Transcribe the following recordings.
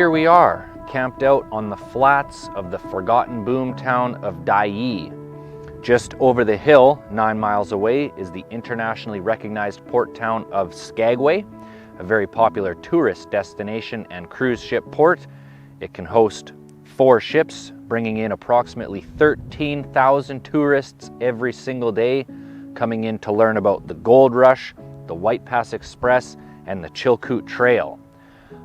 here we are, camped out on the flats of the forgotten boom town of Dyea. Just over the hill, 9 miles away, is the internationally recognized port town of Skagway, a very popular tourist destination and cruise ship port. It can host 4 ships, bringing in approximately 13,000 tourists every single day, coming in to learn about the Gold Rush, the White Pass Express, and the Chilkoot Trail.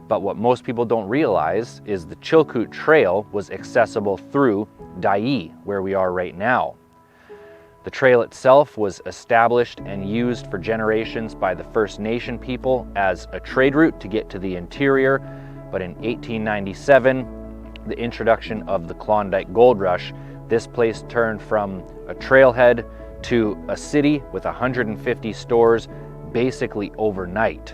But what most people don't realize is the Chilkoot Trail was accessible through Dyea, where we are right now. The trail itself was established and used for generations by the First Nation people as a trade route to get to the interior, but in 1897, the introduction of the Klondike Gold Rush, this place turned from a trailhead to a city with 150 stores basically overnight.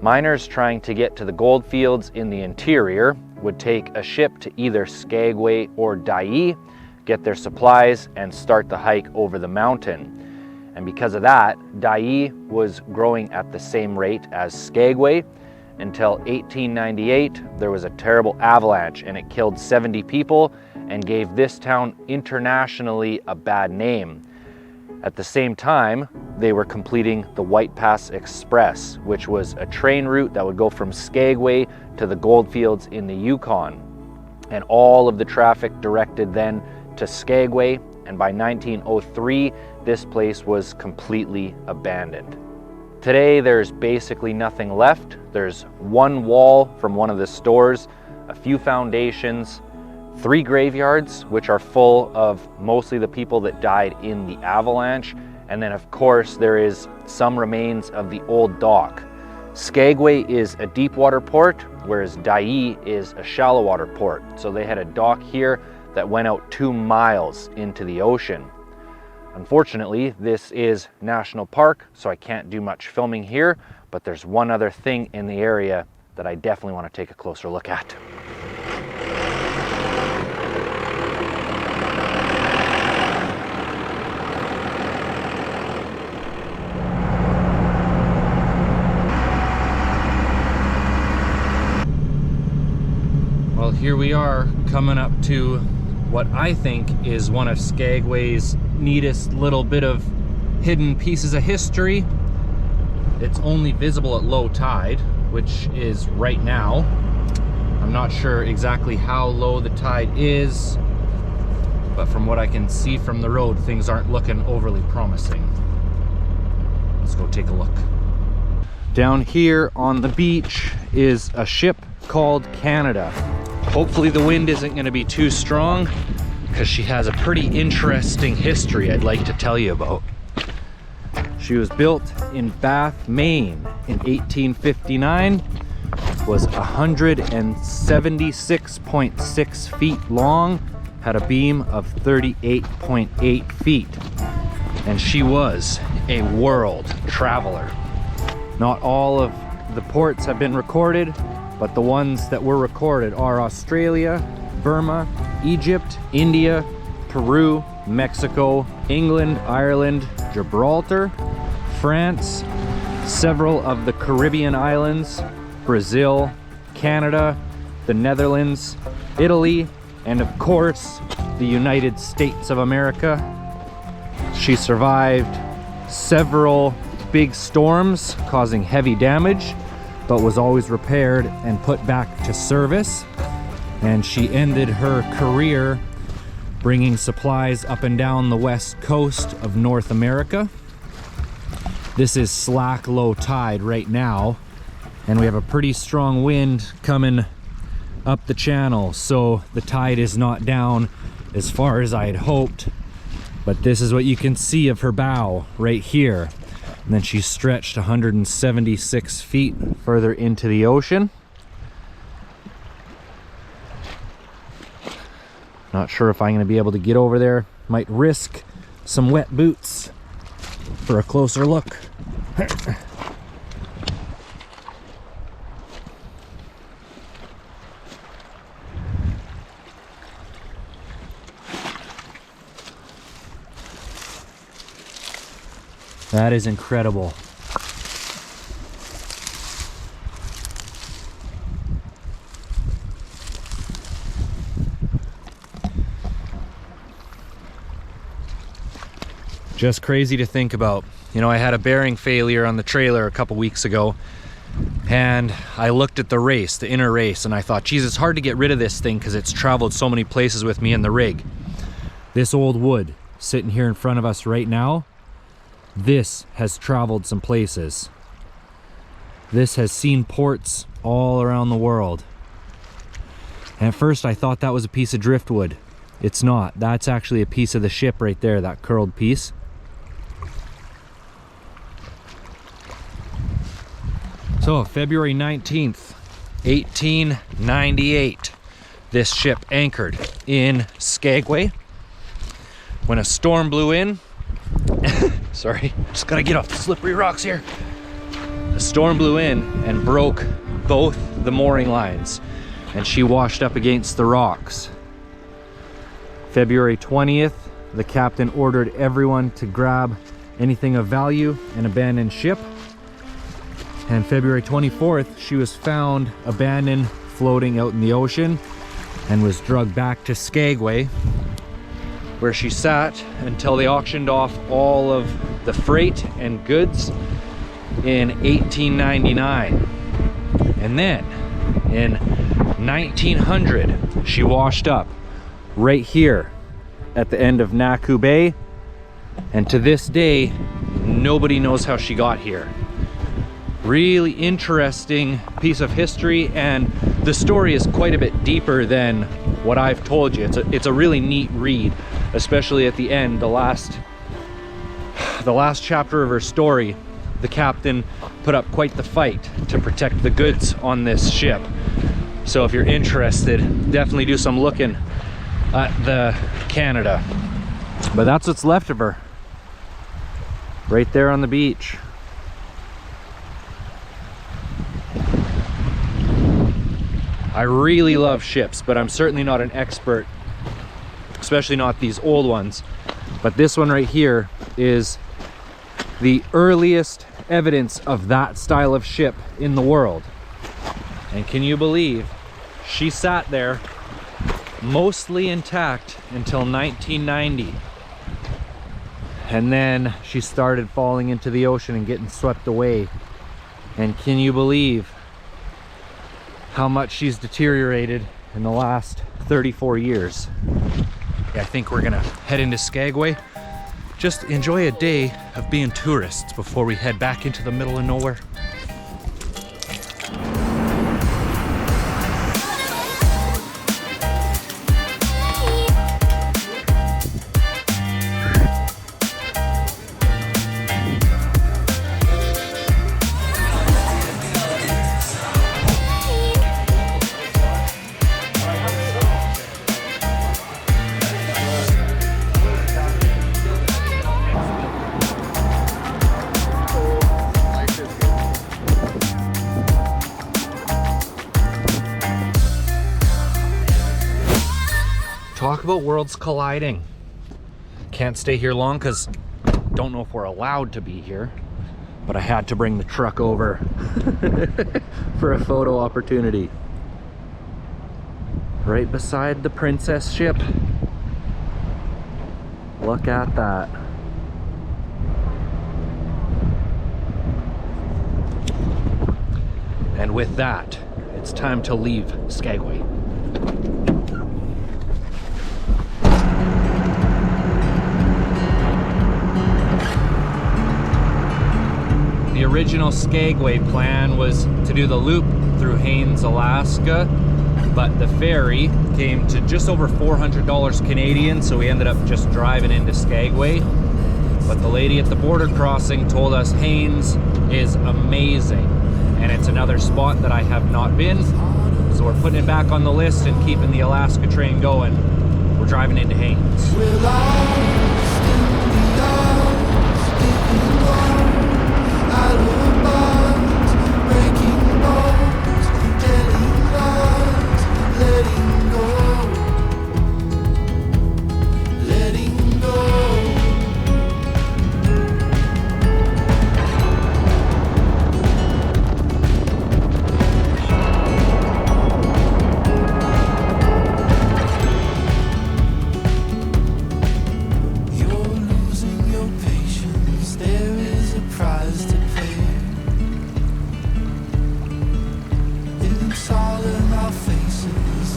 Miners trying to get to the gold fields in the interior would take a ship to either Skagway or Dyea, get their supplies, and start the hike over the mountain. And because of that, Dyea was growing at the same rate as Skagway until 1898. There was a terrible avalanche and it killed 70 people and gave this town internationally a bad name. At the same time, they were completing the White Pass Express, which was a train route that would go from Skagway to the goldfields in the Yukon. And all of the traffic directed then to Skagway, and by 1903, this place was completely abandoned. Today, there's basically nothing left. There's one wall from one of the stores, a few foundations, 3 graveyards, which are full of mostly the people that died in the avalanche. And then of course, there is some remains of the old dock. Skagway is a deep water port, whereas Dyea is a shallow water port. So they had a dock here that went out 2 miles into the ocean. Unfortunately, this is national park, so I can't do much filming here, but there's one other thing in the area that I definitely want to take a closer look at. Well, here we are coming up to what I think is one of Skagway's neatest little bit of hidden pieces of history. It's only visible at low tide, which is right now. I'm not sure exactly how low the tide is, but from what I can see from the road, things aren't looking overly promising. Let's go take a look. Down here on the beach is a ship called Canada. Hopefully the wind isn't going to be too strong, because she has a pretty interesting history I'd like to tell you about. She was built in Bath, Maine in 1859, was 176.6 feet long, had a beam of 38.8 feet, and she was a world traveler. Not all of the ports have been recorded, but the ones that were recorded are Australia, Burma, Egypt, India, Peru, Mexico, England, Ireland, Gibraltar, France, several of the Caribbean islands, Brazil, Canada, the Netherlands, Italy, and of course, the United States of America. She survived several big storms causing heavy damage, but was always repaired and put back to service. And she ended her career bringing supplies up and down the west coast of North America. This is slack low tide right now, and we have a pretty strong wind coming up the channel, so the tide is not down as far as I had hoped. But this is what you can see of her bow right here. And then she stretched 176 feet further into the ocean. Not sure if I'm going to be able to get over there. Might risk some wet boots for a closer look. That is incredible. Just crazy to think about. You know, I had a bearing failure on the trailer a couple weeks ago, and I looked at the race, the inner race, and I thought, geez, it's hard to get rid of this thing because it's traveled so many places with me in the rig. This old wood sitting here in front of us right now, this has traveled some places. This has seen ports all around the world. And at first I thought that was a piece of driftwood. It's not. That's actually a piece of the ship right there, that curled piece. So February 19th, 1898, this ship anchored in Skagway when a storm blew in. Sorry, just gotta get off the slippery rocks here. A storm blew in and broke both the mooring lines, and she washed up against the rocks. February 20th, the captain ordered everyone to grab anything of value and abandon ship. And February 24th, she was found abandoned, floating out in the ocean, and was dragged back to Skagway, where she sat until they auctioned off all of the freight and goods in 1899. And then in 1900, she washed up right here at the end of Naku Bay, and to this day nobody knows how she got here. Really interesting piece of history, and the story is quite a bit deeper than what I've told you. It's a really neat read, especially at the end, the last chapter of her story. The captain put up quite the fight to protect the goods on this ship. So if you're interested, definitely do some looking at the Canada. But that's what's left of her, right there on the beach. I really love ships, but I'm certainly not an expert, especially not these old ones. But this one right here is the earliest evidence of that style of ship in the world. And can you believe she sat there mostly intact until 1990, and then she started falling into the ocean and getting swept away. And can you believe how much she's deteriorated in the last 34 years? Yeah, I think we're gonna head into Skagway, just enjoy a day of being tourists before we head back into the middle of nowhere. Talk about worlds colliding. Can't stay here long because don't know if we're allowed to be here, but I had to bring the truck over for a photo opportunity. Right beside the Princess ship. Look at that. And with that, it's time to leave Skagway. The original Skagway plan was to do the loop through Haines, Alaska, but the ferry came to just over $400 Canadian, so we ended up just driving into Skagway. But the lady at the border crossing told us Haines is amazing, and it's another spot that I have not been, so we're putting it back on the list and keeping the Alaska train going. We're driving into Haines.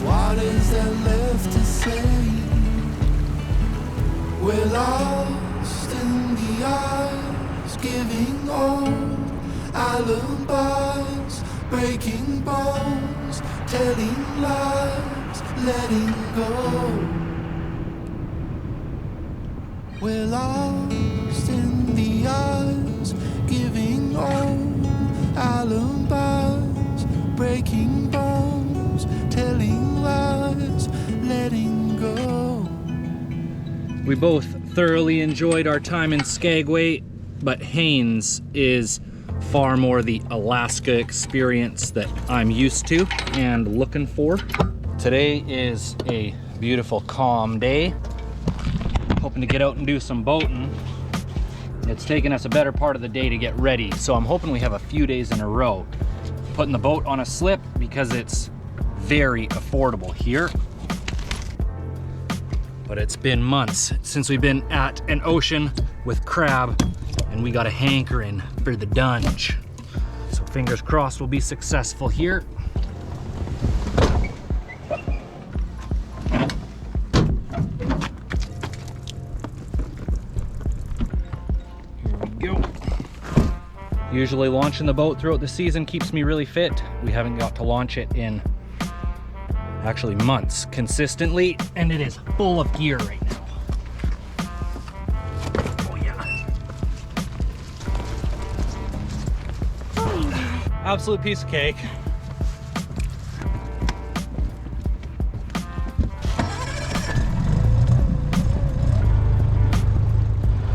What is there left to say? We're lost in the eyes, giving all alibis, breaking bones, telling lies, letting go. We're lost in the eyes, giving all alibis, breaking bones, telling lies, letting go. We both thoroughly enjoyed our time in Skagway, but Haines is far more the Alaska experience that I'm used to and looking for. Today is a beautiful, calm day. Hoping to get out and do some boating. It's taken us a better part of the day to get ready, so I'm hoping we have a few days in a row. Putting the boat on a slip because it's very affordable here. But it's been months since we've been at an ocean with crab, and we got a hankering for the dunge. So fingers crossed we'll be successful here. Here we go. Usually launching the boat throughout the season keeps me really fit. We haven't got to launch it in actually months consistently, and it is full of gear right now. Oh yeah. Absolute piece of cake.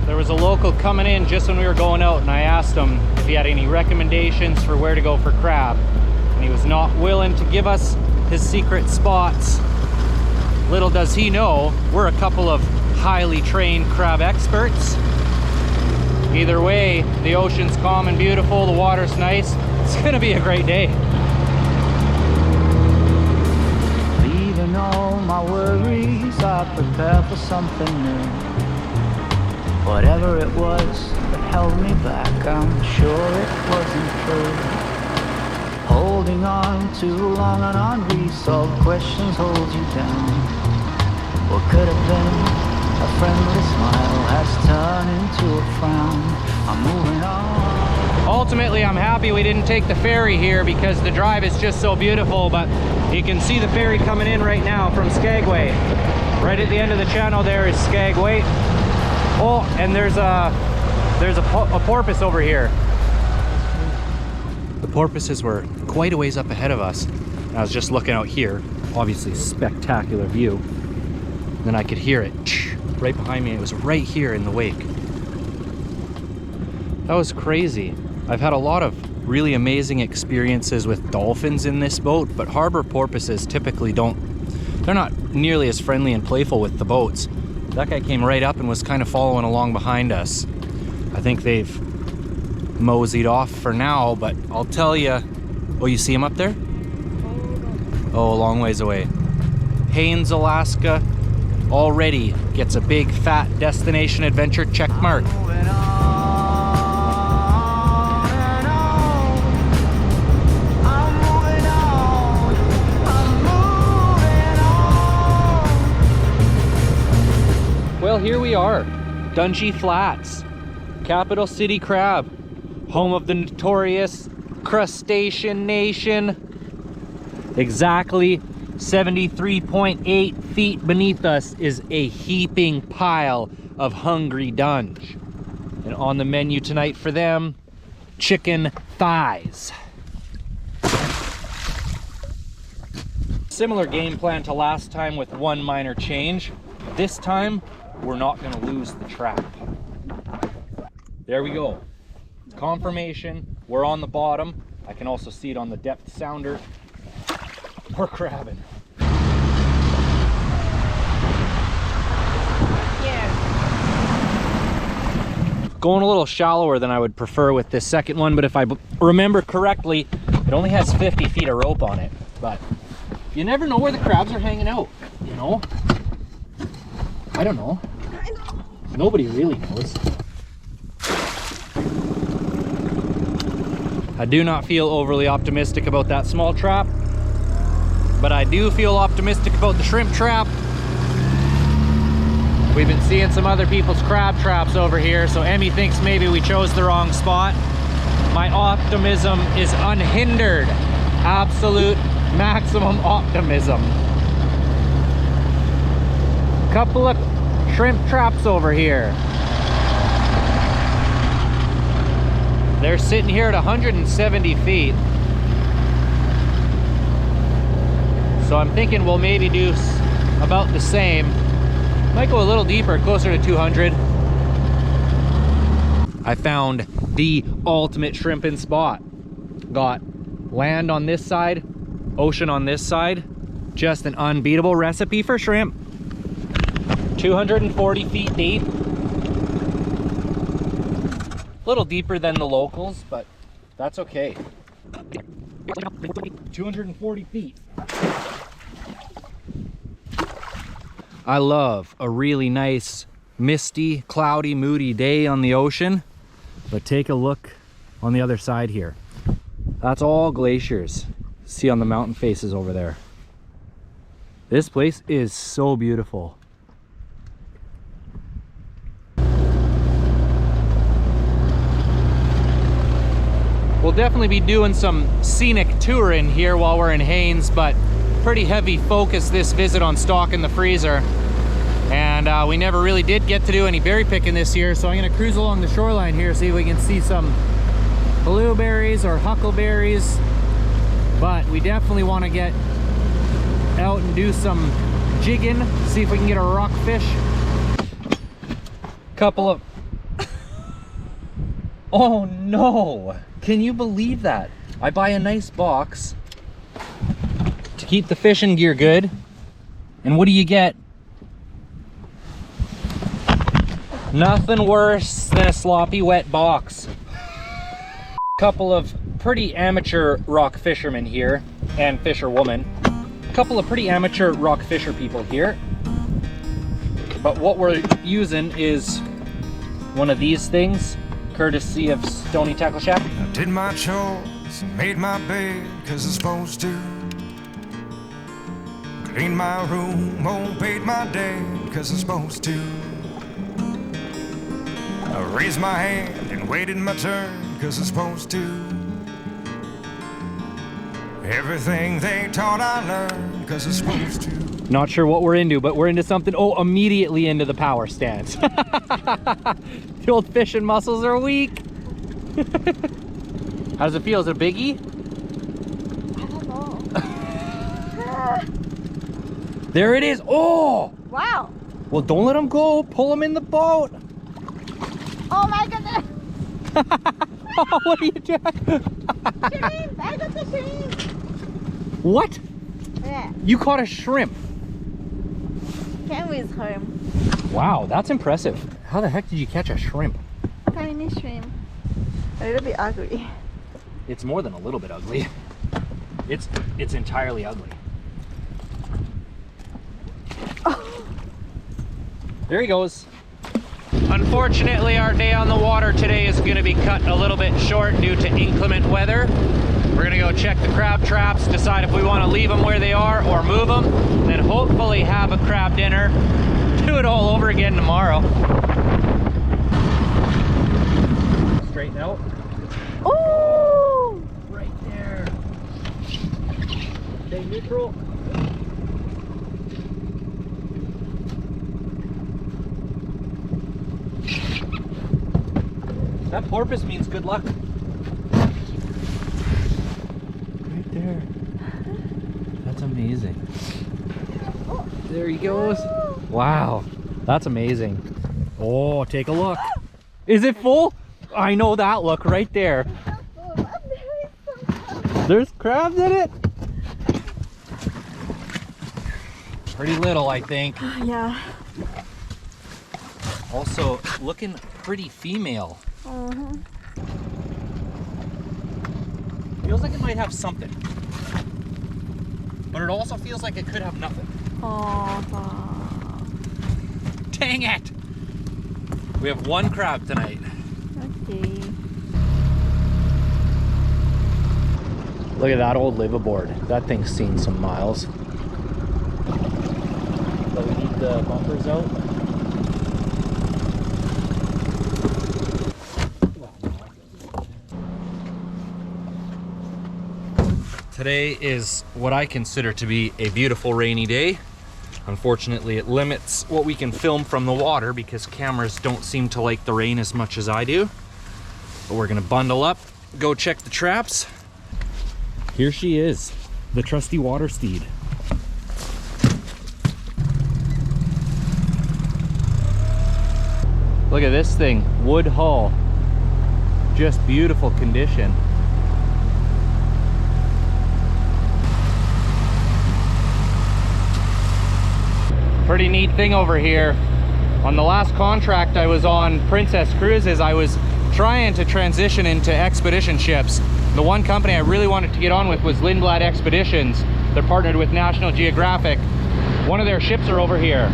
There was a local coming in just when we were going out, and I asked him if he had any recommendations for where to go for crab, and he was not willing to give us his secret spots. Little does he know, we're a couple of highly trained crab experts. Either way, the ocean's calm and beautiful, the water's nice. It's gonna be a great day. Leaving all my worries, I prepare for something new. Whatever it was that held me back, I'm sure it wasn't true. Holding on too long and unresolved questions hold you down. What could have been a friendly smile has turned into a frown. I'm moving on. Ultimately, I'm happy we didn't take the ferry here because the drive is just so beautiful, but you can see the ferry coming in right now from Skagway. Right at the end of the channel there is Skagway. Oh, and there's a porpoise over here. The porpoises were quite a ways up ahead of us. And I was just looking out here, obviously spectacular view. Then I could hear it right behind me. It was right here in the wake. That was crazy. I've had a lot of really amazing experiences with dolphins in this boat, but harbor porpoises typically they're not nearly as friendly and playful with the boats. That guy came right up and was kind of following along behind us. I think they've moseyed off for now, but I'll tell you. Oh, you see him up there? Oh, a long ways away. Haines, Alaska already gets a big fat destination adventure check mark. Well, here we are, Dungy Flats, capital city crab, home of the notorious crustacean nation. Exactly 73.8 feet beneath us is a heaping pile of hungry dunge. And on the menu tonight for them, chicken thighs. Similar game plan to last time with one minor change. This time, we're not gonna lose the trap. There we go. Confirmation, we're on the bottom. I can also see it on the depth sounder. We're crabbing. Yeah. Going a little shallower than I would prefer with this second one, but if I remember correctly, it only has 50 feet of rope on it. But you never know where the crabs are hanging out, you know? I don't know. Nobody really knows. I do not feel overly optimistic about that small trap. but I do feel optimistic about the shrimp trap. We've been seeing some other people's crab traps over here, so Emmy thinks maybe we chose the wrong spot. My optimism is unhindered. Absolute maximum optimism. Couple of shrimp traps over here. They're sitting here at 170 feet. So I'm thinking we'll maybe do about the same. Might go a little deeper, closer to 200. I found the ultimate shrimping spot. Got land on this side, ocean on this side. Just an unbeatable recipe for shrimp. 240 feet deep. A little deeper than the locals, but that's okay. 240 feet. I love a really nice, misty, cloudy, moody day on the ocean, but take a look on the other side here. That's all glaciers. See on the mountain faces over there. This place is so beautiful. We'll definitely be doing some scenic touring here while we're in Haines, but pretty heavy focus this visit on stock in the freezer. And we never really did get to do any berry picking this year, so I'm gonna cruise along the shoreline here, see if we can see some blueberries or huckleberries. But we definitely want to get out and do some jigging, see if we can get a rockfish. Couple of... Oh no! Can you believe that? I buy a nice box to keep the fishing gear good, and what do you get? Nothing worse than a sloppy wet box. Couple of pretty amateur rock fishermen here, and fisherwoman. Couple of pretty amateur rock fisher people here. But what we're using is one of these things, courtesy of Stony Tackle Shack. I did my chores and made my bed, cause I'm supposed to. Cleaned my room, obeyed my dad, cause I'm supposed to. I raised my hand and waited my turn, cause I'm supposed to. Everything they taught I learned, cause I'm supposed to. Not sure what we're into, but we're into something. Oh, immediately into the power stance. The old fishing muscles are weak. How does it feel? Is it a biggie? I don't know. There it is. Oh! Wow. Well, don't let them go. Pull them in the boat. Oh my goodness. Oh, what are you doing? Shrimp. I got the shrimp. What? Yeah. You caught a shrimp. Came with her. Wow, that's impressive. How the heck did you catch a shrimp? Tiny shrimp. A little bit ugly. It's more than a little bit ugly. It's entirely ugly. Oh. There he goes. Unfortunately, our day on the water today is going to be cut a little bit short due to inclement weather. We're going to go check the crab traps, decide if we want to leave them where they are or move them, and then hopefully have a crab dinner. Do it all over again tomorrow. Straighten out. Oh! Right there. Stay neutral. That porpoise means good luck. Right there. That's amazing. There he goes. Wow, that's amazing. Oh, take a look. Is it full? I know that look right there. There's crabs in it. Pretty little, I think. Yeah. Also, looking pretty female. Feels like it might have something, but it also feels like it could have nothing. Dang it! We have one crab tonight. Okay. Look at that old liveaboard. That thing's seen some miles. But we need the bumpers out. Today is what I consider to be a beautiful rainy day. Unfortunately, it limits what we can film from the water because cameras don't seem to like the rain as much as I do. But we're gonna bundle up, go check the traps. Here she is, the trusty water steed. Look at this thing, wood hull. Just beautiful condition. Pretty neat thing over here. On the last contract I was on, Princess Cruises, I was trying to transition into expedition ships. The one company I really wanted to get on with was Lindblad Expeditions. They're partnered with National Geographic. One of their ships are over here.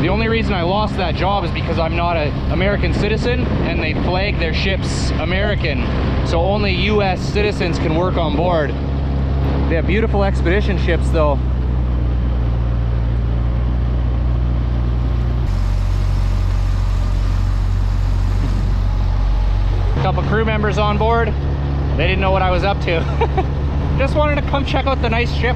The only reason I lost that job is because I'm not an American citizen and they flag their ships American. So only US citizens can work on board. They have beautiful expedition ships though. Couple crew members on board. They didn't know what I was up to. Just wanted to come check out the nice ship.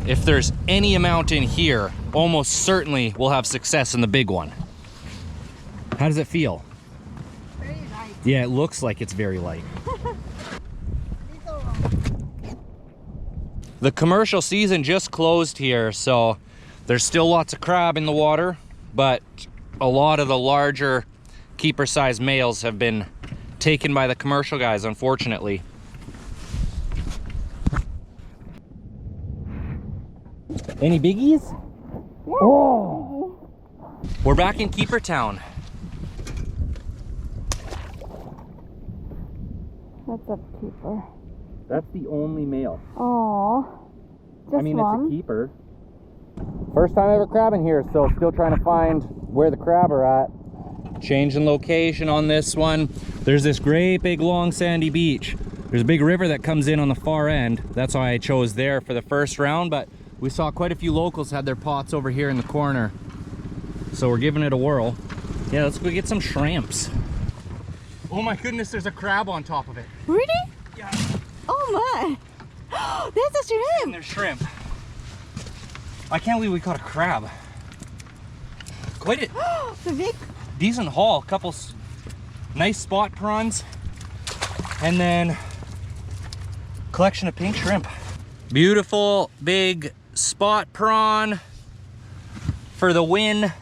If there's any amount in here, almost certainly we'll have success in the big one. How does it feel? Very light. Yeah, it looks like it's very light. The commercial season just closed here, so there's still lots of crab in the water, but a lot of the larger keeper-sized males have been taken by the commercial guys, unfortunately. Any biggies? Yeah. Oh! We're back in Keeper Town. That's a keeper. That's the only male. Oh, just I mean, one. it's a keeper. First time ever crabbing here, so still trying to find where the crab are at. Changing location on this one. There's this great big long sandy beach. There's a big river that comes in on the far end. That's why I chose there for the first round, but we saw quite a few locals had their pots over here in the corner. So we're giving it a whirl. Yeah, let's go get some shrimps. Oh my goodness, there's a crab on top of it. Really? Yeah. Oh my! There's a shrimp! And there's shrimp. I can't believe we caught a crab. Quite a The big. decent haul. Couple nice spot prawns. And then collection of pink shrimp. Beautiful big spot prawn for the win.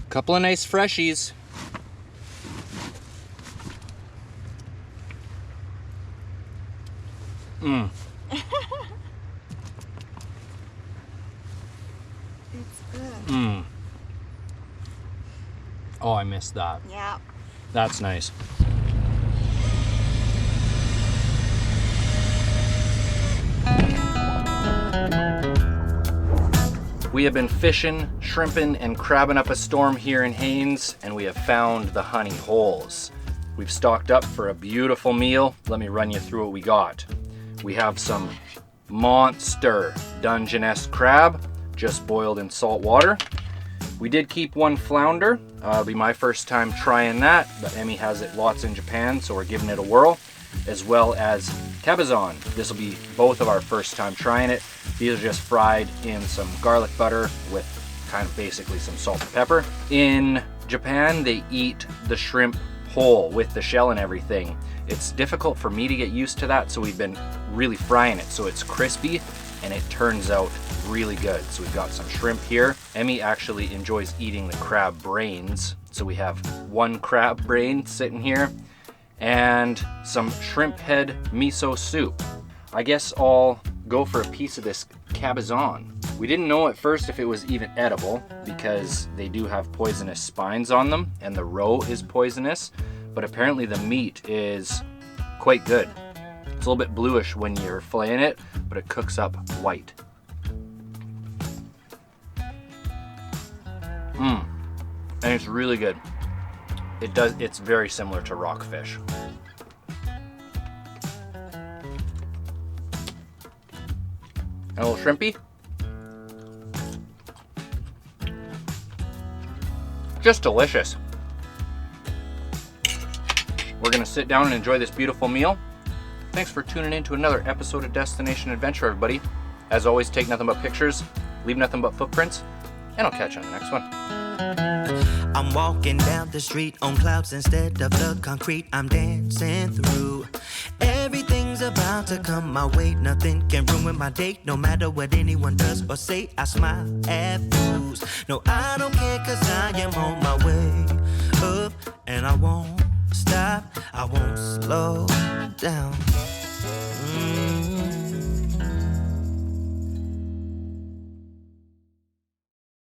Couple of nice freshies. Mmm. It's good. Mmm. Oh, I missed that. Yeah. That's nice. We have been fishing, shrimping, and crabbing up a storm here in Haines, and we have found the honey holes. We've stocked up for a beautiful meal. Let me run you through what we got. We have some monster Dungeness crab, just boiled in salt water. We did keep one flounder. It'll be my first time trying that, but Emmy has it lots in Japan, so we're giving it a whirl. As well as cabezon. This will be both of our first time trying it. These are just fried in some garlic butter with kind of basically some salt and pepper. In Japan, they eat the shrimp whole with the shell and everything. It's difficult for me to get used to that, so we've been really frying it so it's crispy and it turns out really good. So we've got some shrimp here. Emmy actually enjoys eating the crab brains, so we have one crab brain sitting here and some shrimp head miso soup. I guess I'll go for a piece of this cabezon. We didn't know at first if it was even edible because they do have poisonous spines on them and the roe is poisonous, but apparently the meat is quite good. It's a little bit bluish when you're filleting it, but it cooks up white. Mmm. and it's really good. It's very similar to rockfish. And a little shrimpy. Just delicious. We're gonna sit down and enjoy this beautiful meal. Thanks for tuning in to another episode of Destination Adventure, everybody. As always, take nothing but pictures, leave nothing but footprints, and I'll catch you on the next one. I'm walking down the street on clouds instead of the concrete I'm dancing through. Everything's about to come my way, nothing can ruin my day. No matter what anyone does or say, I smile at fools. No, I don't care, cause I am on my way up, and I won't stop, I won't slow down.